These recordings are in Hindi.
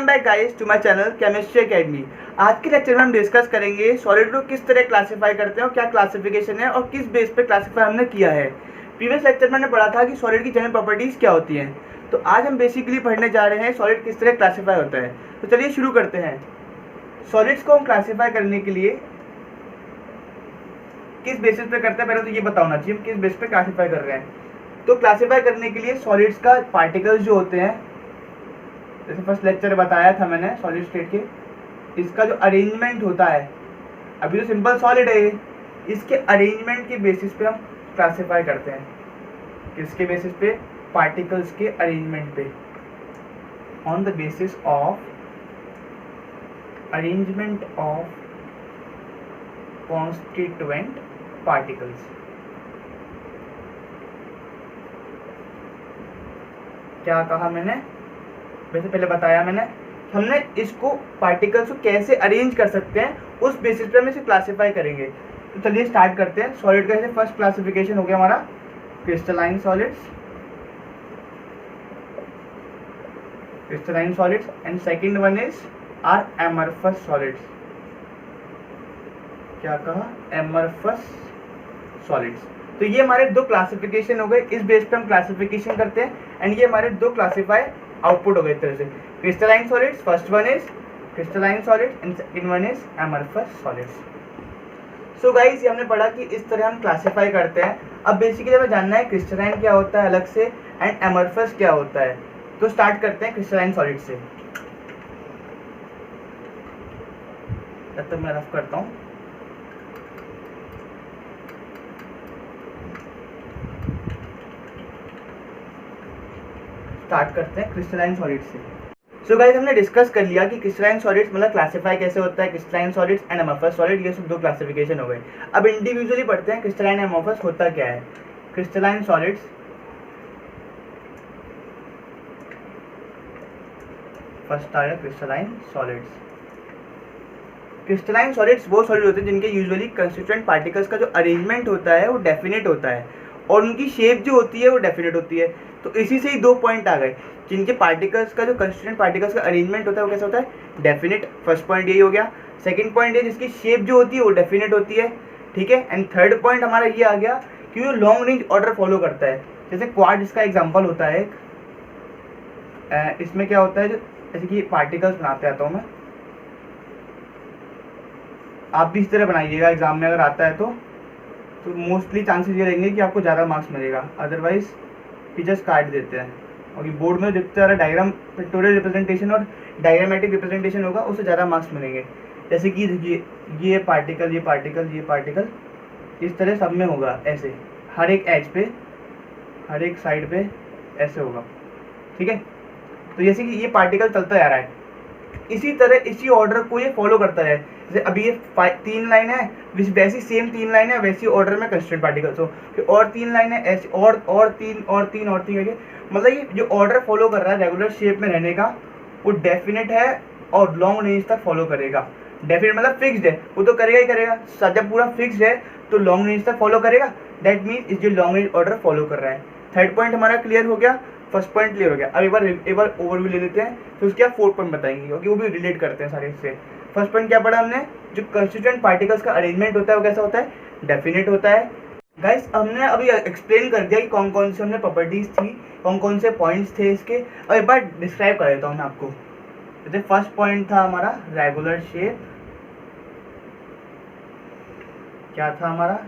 Back guys to my channel chemistry academy. आज के लेक्चर में हम डिस्कस करेंगे सॉलिड को किस तरह क्लासिफाई करते हैं और क्या क्लासिफिकेशन है और किस बेस पे क्लासिफाई हमने किया है। प्रीवियस लेक्चर में हमने पढ़ा था कि सॉलिड की जनरल प्रॉपर्टीज़ क्या होती हैं, तो आज हम बेसिकली पढ़ने जा रहे हैं सॉलिड किस तरह क्लासीफाई होता है। तो चलिए शुरू करते हैं। सॉलिड्स को हम क्लासीफाई करने के लिए किस बेसिस पे करते हैं, पहले तो ये बताना चाहिए हम किस बेस पे क्लासीफाई कर रहे हैं। तो क्लासीफाई करने के लिए सॉलिड्स का पार्टिकल्स जो होते हैं, जैसे फर्स्ट लेक्चर बताया था मैंने सॉलिड स्टेट के, इसका जो अरेंजमेंट होता है, अभी तो सिंपल सॉलिड है, इसके अरेंजमेंट के बेसिस पे हम क्लासीफाई करते हैं। किसके बेसिस पे? पार्टिकल्स के अरेंजमेंट पे, on the basis of arrangement of constituent particles. क्या कहा मैंने? वैसे पहले बताया मैंने, हमने इसको पार्टिकल्स को कैसे अरेंज कर सकते हैं उस बेसिस पे हम इसे क्लासीफाई करेंगे। तो चलिए स्टार्ट करते हैं। सॉलिड का जैसे फर्स्ट क्लासिफिकेशन हो गया हमारा crystalline solids, and second one is are amorphous solids. क्या कहा? Amorphous solids. तो ये हमारे दो क्लासिफिकेशन हो गए, इस बेस पे हम क्लासिफिकेशन करते हैं एंड ये हमारे दो क्लासीफाई आउटपुट हो गए। इस तरह से crystalline solids, first one is crystalline solids and second one is amorphous solids. So guys, ये हमने पढ़ा कि इस तरह हम क्लासीफाई करते हैं। अब बेसिकली हमें जानना है क्रिस्टलाइन क्या होता है अलग से एंड एमरफस क्या होता है। तो स्टार्ट करते हैं क्रिस्टलाइन सॉलिड से। तब तक मैं रफ करता हूँ। स्टार्ट करते हैं क्रिस्टलाइन सॉलिड से। सो गाइस, हमने डिस्कस कर लिया कि क्रिस्टलाइन सॉलिड्स मतलब क्लासिफाई कैसे होता है, crystalline solids and amorphous solid, ये सब दो क्लासिफिकेशन हो गए। अब इंडिविजुअली पढ़ते हैं क्रिस्टलाइन एंड एमरफस होता क्या है। क्रिस्टलाइन सॉलिड्स, फर्स्ट आ गया क्रिस्टलाइन सॉलिड्स। क्रिस्टलाइन सॉलिड्स वो सॉलिड होते हैं जिनके यूजुअली कंस्टिट्यूएंट पार्टिकल्स का जो अरेंजमेंट होता है वो डेफिनेट होता है और उनकी शेप जो होती है वो डेफिनेट होती है। तो इसी से ही दो पॉइंट आ गए, जिनके पार्टिकल्स का जो कंस्टिट्यूएंट पार्टिकल्स का अरेंजमेंट होता है वो कैसा होता है? डेफिनेट। फर्स्ट पॉइंट यही हो गया। सेकंड पॉइंट ये जिसकी शेप जो होती है वो डेफिनेट होती है, ठीक है। एंड थर्ड पॉइंट हमारा ये आ गया कि वो लॉन्ग रेंज ऑर्डर फॉलो करता है। जैसे क्वाड इसका एग्जाम्पल होता है इसमें क्या होता है, जो जैसे कि पार्टिकल्स बनाते आता हूँ मैं, आप भी इस तरह बनाइएगा एग्जाम में अगर आता है तो मोस्टली चांसेस ये रहेंगे कि आपको ज़्यादा मार्क्स मिलेगा, अदरवाइज टीचर्स काट देते हैं। और बोर्ड में जितना ज़्यादा डायग्राम पिक्टोरियल रिप्रेजेंटेशन और डायग्रामेटिक रिप्रेजेंटेशन होगा उससे ज़्यादा मार्क्स मिलेंगे। जैसे कि देखिए ये पार्टिकल, ये पार्टिकल, ये पार्टिकल, इस तरह सब में होगा ऐसे, हर एक एज पे, हर एक साइड पे ऐसे होगा, ठीक है। तो जैसे कि ये पार्टिकल चलता जा रहा है, इसी तरह इसी ऑर्डर को ये फॉलो करता है। जैसे अभी ये तीन लाइन है, वैसी सेम तीन लाइन है, वैसी ऑर्डर में कंस्टिट्यूएंट पार्टिकल्स हो, फिर और तीन लाइन है ऐसे, और तीन करके, मतलब ये जो ऑर्डर फॉलो कर रहा है रेगुलर शेप में रहने का वो डेफिनेट है और लॉन्ग रेंज तक फॉलो करेगा। डेफिनेट मतलब फिक्स्ड है, वो तो करेगा ही करेगा। जब पूरा फिक्स्ड है तो लॉन्ग रेंज तक फॉलो करेगा, दैट मीन्स इस जो लॉन्ग रेंज ऑर्डर फॉलो कर रहा है। थर्ड पॉइंट हमारा क्लियर हो गया, फर्स्ट पॉइंट क्लियर हो गया। अब एक बार ओवरव्यू ले लेते हैं, तो उसके आप फोर्थ पॉइंट बताएंगे क्योंकि वो भी रिलेट करते हैं सारे इससे। फर्स्ट पॉइंट क्या पढ़ा हमने? जो कंस्टिट्यूएंट पार्टिकल्स का अरेंजमेंट होता है वो कैसा होता है? डेफिनेट होता है। गाइस, हमने अभी एक्सप्लेन कर दिया कि कौन कौन से हमने प्रॉपर्टीज थी, कौन कौन से पॉइंट्स थे इसके। अब एक बार डिस्क्राइब कर देता हूँ मैं आपको। जैसे फर्स्ट पॉइंट था हमारा रेगुलर शेप। क्या था हमारा?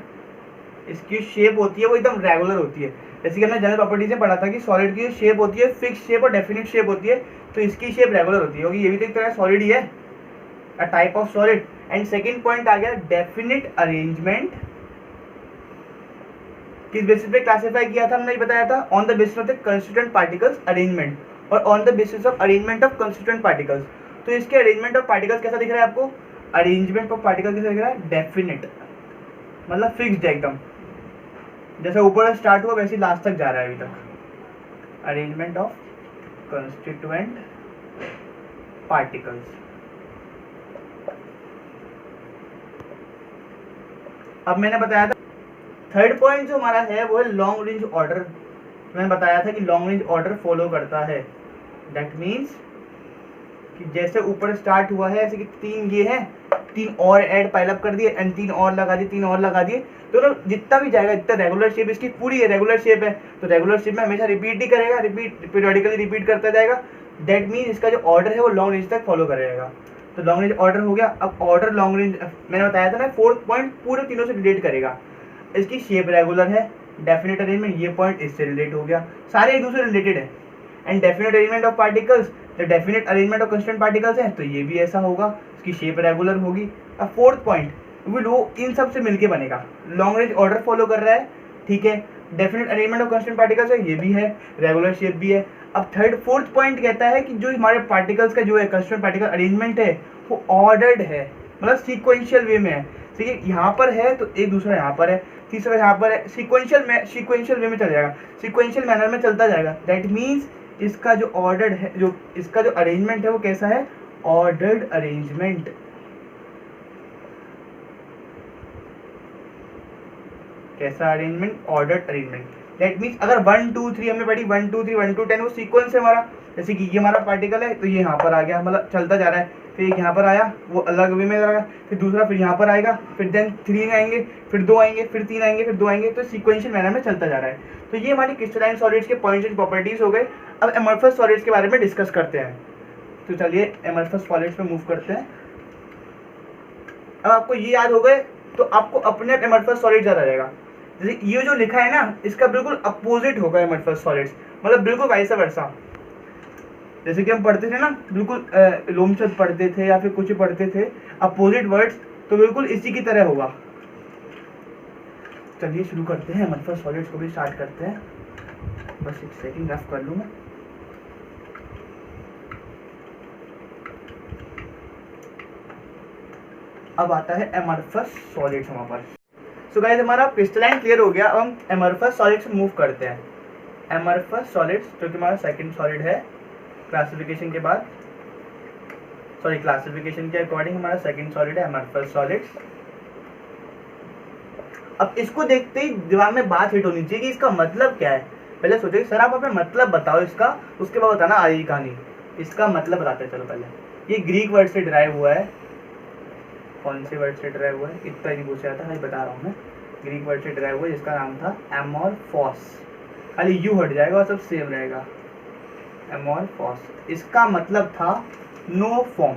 इसकी शेप होती है वो एकदम रेगुलर होती है। जैसे कि हमने जनरल प्रॉपर्टीज में पढ़ा था कि सॉलिड की शेप होती है फिक्स शेप और डेफिनेट शेप होती है, तो इसकी शेप रेगुलर होती है क्योंकि ये भी तो एक तरह सॉलिड ही है, a type of solid. And second point आ गया डेफिनेट अरेंजमेंट। किस बेसिस पे क्लासिफाई किया था हमने बताया था? On the basis of the constituent particles arrangement और on the basis of arrangement of constituent particles. तो इसके अरेंजमेंट ऑफ पार्टिकल्स कैसा दिख रहा है आपको? अरेंजमेंट ऑफ पार्टिकल कैसा दिख रहा है? डेफिनेट, मतलब फिक्स्ड है एकदम, जैसे ऊपर स्टार्ट हुआ वैसे लास्ट तक जा रहा है अभी तक। Arrangement of constituent particles. अब मैंने बताया था थर्ड पॉइंट जो हमारा है वो है लॉन्ग रेंज ऑर्डर। मैंने बताया था कि लॉन्ग रेंज ऑर्डर फॉलो करता है, दैट मीन्स कि जैसे ऊपर स्टार्ट हुआ है ऐसे कि 3 ये है, 3 और ऐड पाइलअप कर दिए एंड 3 और लगा दिए, 3 और लगा दिए, तो ना जितना भी जाएगा, जितना रेगुलर शेप इसकी पूरी है, रेगुलर शेप है, तो रेगुलर शेप में हमेशा रिपीट ही करेगा, रिपीट पीरियडिकली रिपीट करता जाएगा। दैट मीन इसका जो ऑर्डर है वो लॉन्ग रेंज तक फॉलो करेगा। तो लॉन्ग रेंज ऑर्डर हो गया। अब ऑर्डर लॉन्ग रेंज मैंने बताया था ना, 4th पॉइंट पूरे तीनों से रिलेट करेगा। इसकी शेप रेगुलर है, डेफिनेट अरेंजमेंट, ये पॉइंट इससे रिलेट हो गया, सारे एक दूसरे रिलेटेड है। And definite arrangement of particles, the definite arrangement of constant particles है, तो ये भी ऐसा होगा, इसकी शेप रेगुलर होगी। अब 4th पॉइंट वो इन सब से मिलके बनेगा, लॉन्ग रेंज ऑर्डर फॉलो कर रहा है, ठीक है, definite arrangement of constant particles है, ये भी है, रेगुलर शेप भी है। अब 4th पॉइंट कहता है कि जो हमारे पार्टिकल्स का जो है कंस्टेंट पार्टिकल अरेंजमेंट है वो ऑर्डर्ड है, मतलब सीक्वेंशियल वे में है, ठीक है, यहाँ पर है तो एक दूसरा यहाँ पर है, तीसरा यहाँ पर है, सीक्वेंशियल वे में चल जाएगा, सीक्वेंशियल मैनर में चलता जाएगा। दैट मीन्स इसका जो ऑर्डर्ड है, जो इसका जो अरेंजमेंट है वो कैसा है, ऑर्डर्ड अरेंजमेंट। कैसा arrangement, ordered arrangement. That means अगर 1 2 3 हमने पढ़ी, 1 2 3 1 2 10 वो सीक्वेंस है हमारा, जैसे कि ये हमारा पार्टिकल है तो ये यहाँ पर आ गया, मतलब चलता जा रहा है, फिर एक यहाँ पर आया वो अलग वे में आएगा, फिर दूसरा फिर यहाँ पर आएगा, फिर देन 3 आएंगे, फिर 2 आएंगे, फिर 3 आएंगे, फिर 2 आएंगे, तो सीक्वेंशियल मैनर में चलता जा रहा है। तो ये हमारी क्रिस्टलाइन सॉलिड्स के पॉइंट्स एंड प्रॉपर्टीज हो गए। अब एमॉर्फस सॉलिड्स के बारे में डिस्कस करते हैं। तो चलिए एमॉर्फस सॉलिड्स पे मूव करते हैं। अब आपको ये याद हो गए तो आपको अपने एमॉर्फस सॉलिड याद आ जाएगा। जैसे ये जो लिखा है ना, इसका बिल्कुल अपोजिट होगा एमॉर्फस सॉलिड्स, मतलब बिल्कुल वाइस वर्सा। जैसे कि हम पढ़ते थे ना, बिल्कुल लोमशब्द पढ़ते थे या फिर कुछ पढ़ते थे अपोजिट वर्ड्स, तो बिल्कुल इसी की तरह होगा। चलिए शुरू करते हैं, एमॉर्फस सॉलिड्स को भी स्टार्ट करते हैं। बस एक सेकंड रफ कर लूँ मैं। अब आता है एमॉर्फस सॉलिड्स हमारे पास। सो गाइस हमारा क्रिस्टलाइन क्लियर हो गया। अब हम एमॉर्फस सॉलिड्स में मूव करते हैं। एमॉर्फस सॉलिड्स जो कि हमारा सेकंड सॉलिड है क्लासिफिकेशन के बाद, सॉरी क्लासिफिकेशन के अकॉर्डिंग हमारा सेकंड सॉलिड है एमॉर्फस सॉलिड्स। अब इसको देखते ही दिमाग में बात हिट होनी चाहिए कि इसका मतलब क्या है। पहले सोचो सर आप अपना मतलब बताओ इसका, उसके बाद बताना आगे की कहानी। इसका मतलब बताते हैं। चलो पहले ये ग्रीक वर्ड से डिराइव हुआ है। कौन से वर्ड से डिराइव हुआ है इतना नहीं पूछा था, खाली बता रहा हूँ मैं। ग्रीक वर्ड से डिराइव हुआ है जिसका नाम था एमॉर्फोस, खाली यू हट जाएगा और सब सेम रहेगा। एमॉर्फोस इसका मतलब था नो फॉर्म,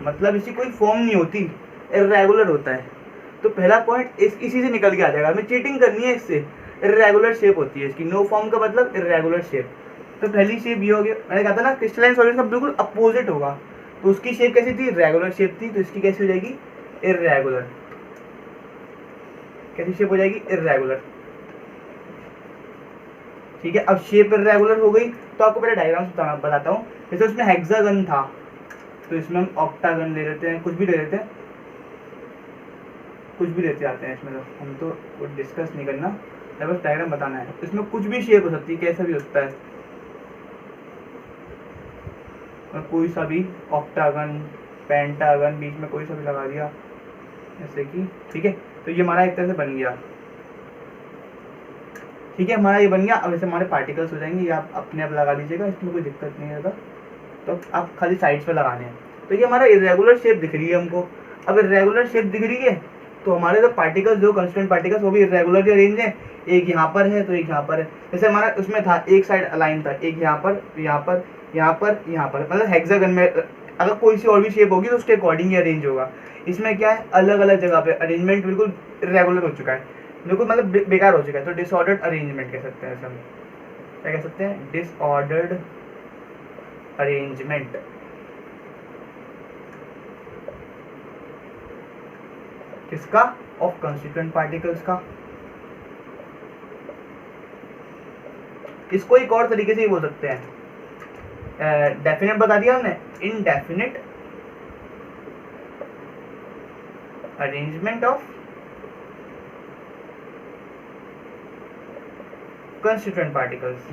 मतलब इसी कोई फॉर्म नहीं होती, इर्रेगुलर होता है। तो पहला पॉइंट इसी से निकल के आ जाएगा, हमें चीटिंग करनी है इससे। इर्रेगुलर शेप होती है इसकी, नो फॉर्म का मतलब इर्रेगुलर शेप। तो पहली शेप ये हो गया, मैंने कहा था ना क्रिस्टलाइन सॉलिड का बिल्कुल अपोजिट होगा। तो उसकी शेप कैसी थी, रेगुलर शेप थी, तो इसकी कैसी हो जाएगी, इर्रेगुलर। कैसी शेप हो जाएगी, इर्रेगुलर। ठीक है, अब शेप इर्रेगुलर हो गई तो आपको पहले डायग्राम बताता हूँ। जैसे उसमें हेक्सागन था तो इसमें हम ऑक्टागन ले लेते हैं, कुछ भी ले लेते हैं, कुछ भी लेते आते हैं इसमें। तो हम तो डिस्कस नहीं करना, बस डायग्राम बताना है। इसमें कुछ भी शेप हो सकती है, कैसा भी हो सकता है, कोई सा भी ऑक्टागन, पेंटागन, बीच में कोई सा भी लगा दिया जैसे कि। ठीक है, तो ये हमारा एक तरह से बन गया। ठीक है, हमारा ये बन गया। अब ऐसे हमारे पार्टिकल्स हो जाएंगे, ये आप अपने आप लगा लीजिएगा, इसमें कोई दिक्कत नहीं होगा। तो आप खाली साइड्स पे लगाने हैं। तो ये हमारा इरेगुलर शेप दिख रही है हमको। अब इरेगुलर शेप दिख रही है तो हमारे जो पार्टिकल्स, जो कंस्टेंट पार्टिकल्स, वो भी इरेगुलर अरेंज है। एक यहाँ पर है तो एक यहाँ पर है। जैसे हमारा उसमें था एक साइड अलाइन था, एक यहाँ पर, यहाँ पर, यहाँ पर, यहाँ पर, मतलब हेक्सागन में अगर कोई सी और भी शेप होगी तो उसके अकॉर्डिंग ही अरेंज होगा। इसमें क्या है, अलग अलग जगह पे अरेंजमेंट बिल्कुल इरेगुलर हो चुका है, बिल्कुल मतलब बेकार हो चुका है। तो डिसऑर्डर्ड अरेंजमेंट कह सकते हैं, हम क्या कह सकते हैं, डिसऑर्डर्ड अरेंजमेंट। किसका, ऑफ कंस्टिट्यूएंट पार्टिकल्स का। इसको एक और तरीके से ही बोल सकते हैं, डेफिनेट बता दिया हमने, indefinite arrangement of constituent particles.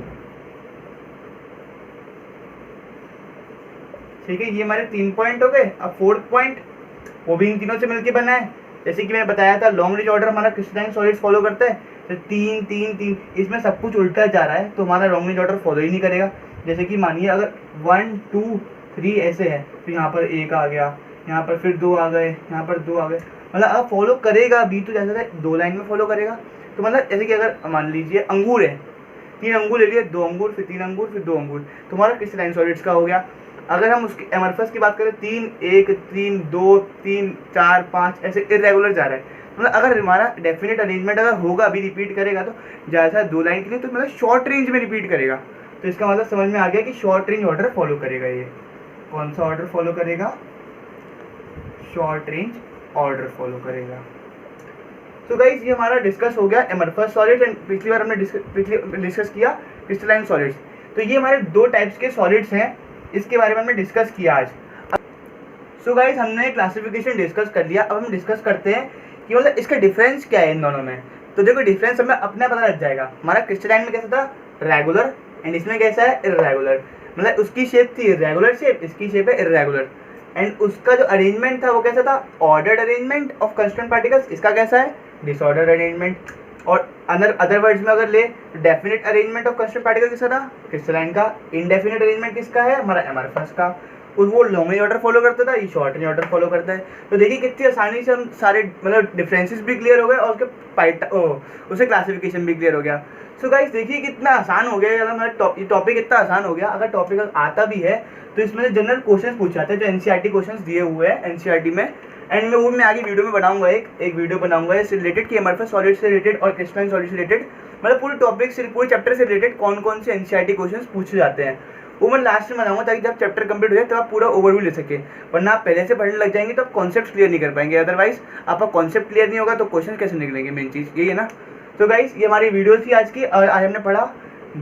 ठीक है, ये हमारे 3 पॉइंट हो गए। अब 4th पॉइंट वो भी इन तीनों से मिलकर बना है। जैसे कि मैंने बताया था लॉन्ग रेंज ऑर्डर हमारा क्रिस्टलाइन सॉलिड्स फॉलो करता है, तो 3 3 3 इसमें सब कुछ उल्टा जा रहा है तो हमारा लॉन्ग रेंज ऑर्डर फॉलो ही नहीं करेगा। जैसे कि मानिए अगर 1 2 3 ऐसे है, फिर यहाँ पर 1 आ गया, यहाँ पर फिर 2 आ गए, यहाँ पर 2 आ गए। मतलब अब फॉलो करेगा भी तो जैसे 2 लाइन में फॉलो करेगा। तो मतलब जैसे कि अगर मान लीजिए अंगूर है, 3 अंगूर ले लिए, 2 अंगूर, फिर 3 अंगूर, फिर 2 अंगूर, तुम्हारा क्रिस्टलाइन सॉलिड्स का हो गया। अगर हम उसकी एमरफस की बात करें, 3 1 3 2 3 4 5 ऐसे इरेगुलर जा रहा है। मतलब अगर हमारा डेफिनेट अरेंजमेंट अगर होगा भी, रिपीट करेगा तो ज़्यादा 2 लाइन के लिए, तो मतलब शॉर्ट रेंज में रिपीट करेगा। तो इसका मतलब समझ में आ गया कि शॉर्ट रेंज ऑर्डर फॉलो करेगा। ये कौन सा ऑर्डर फॉलो करेगा? शॉर्ट रेंज ऑर्डर फॉलो करेगा। तो गाइस ये हमारा डिस्कस हो गया एमरफस सॉलिड्स, एंड पिछली बार हमने डिस्कस किया क्रिस्टलाइन सॉलिड्स। तो ये हमारे 2 टाइप्स के सॉलिड्स हैं, इसके बारे में हमने डिस्कस किया आज। सो गाइस हमने क्लासिफिकेशन डिस्कस कर लिया, अब हम डिस्कस करते हैं कि मतलब इसका डिफरेंस क्या है इन दोनों में। तो देखो डिफरेंस हमें अपना पता लग जाएगा। हमारा क्रिस्टलाइन में कैसा था? रेगुलर, एंड इसमें कैसा है? इर्रेगुलर। मतलब उसकी शेप थी इर्रेगुलर शेप, इसकी शेप है इर्रेगुलर। एंड उसका जो अरेंजमेंट था वो कैसा था? Ordered arrangement of constant particles. इसका कैसा है? Disordered arrangement. और अदर वर्ड्स में अगर ले, definite arrangement of constant particle किसका था? क्रिस्टलाइन का। इनडेफिनेट अरेंजमेंट किसका है? हमारा एमरफस का। वो लॉन्ग रेंज ऑर्डर फॉलो करता था, ये शॉर्ट रेंज ऑर्डर फॉलो करता है। तो देखिए कितनी आसानी से हम सारे मतलब डिफरेंसेस भी क्लियर हो गए और उसके उसे क्लासिफिकेशन भी क्लियर हो गया। सो गाइस देखिए कितना आसान हो गया, हमारा ये टॉपिक इतना आसान हो गया। अगर टॉपिक आता भी है तो इसमें जनरल क्वेश्चन पूछे जाते हैं जो एनसीईआरटी क्वेश्चन दिए हुए हैं एनसीईआरटी में। एंड मैं वो मैं आगे वीडियो में बनाऊंगा, एक वीडियो बनाऊंगा इससे रिलेटेड कि एमरफस सॉलिड से रिलेटेड और क्रिस्टलाइन सॉलिड से रिलेटेड, मतलब पूरे टॉपिक से, पूरे चैप्टर से रिलेटेड कौन कौन से एनसीईआरटी क्वेश्चन पूछे जाते हैं, वो मैं लास्ट में बनाऊंगा ताकि जब चैप्टर कंप्लीट हो जाए तब आप पूरा ओवरव्यू ले सके। वरना आप पहले से पढ़ने लग जाएंगे तो आप कॉन्सेप्ट क्लियर नहीं कर पाएंगे। अदरवाइज आपका कॉन्सेप्ट क्लियर नहीं होगा तो क्वेश्चन कैसे निकलेंगे, मेन चीज़ यही है ना। तो गाइस ये हमारी वीडियो थी आज की, और आज हमने पढ़ा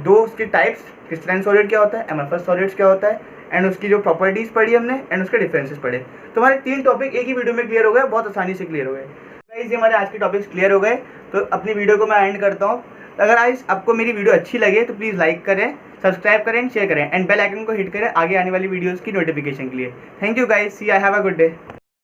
2 उसके टाइप्स, क्रिस्टलाइन सॉलिड क्या होता है, एमरफस सॉलिड्स क्या होता है, एंड उसकी जो प्रॉपर्टीज पढ़ी हमने, एंड उसके डिफरेंसेस पढ़े। तो हमारे 3 टॉपिक एक ही वीडियो में क्लियर हो गए, बहुत आसानी से क्लियर हो गए। गाइस ये हमारे आज के टॉपिक्स क्लियर हो गए, तो अपनी वीडियो को मैं एंड करता हूँ। अगर आज आपको मेरी वीडियो अच्छी लगे तो प्लीज़ लाइक करें, सब्सक्राइब करें, शेयर करें, एंड बेल आइकन को हिट करें आगे आने वाली वीडियोज़ की नोटिफिकेशन के लिए। Thank you guys, see I have a good day.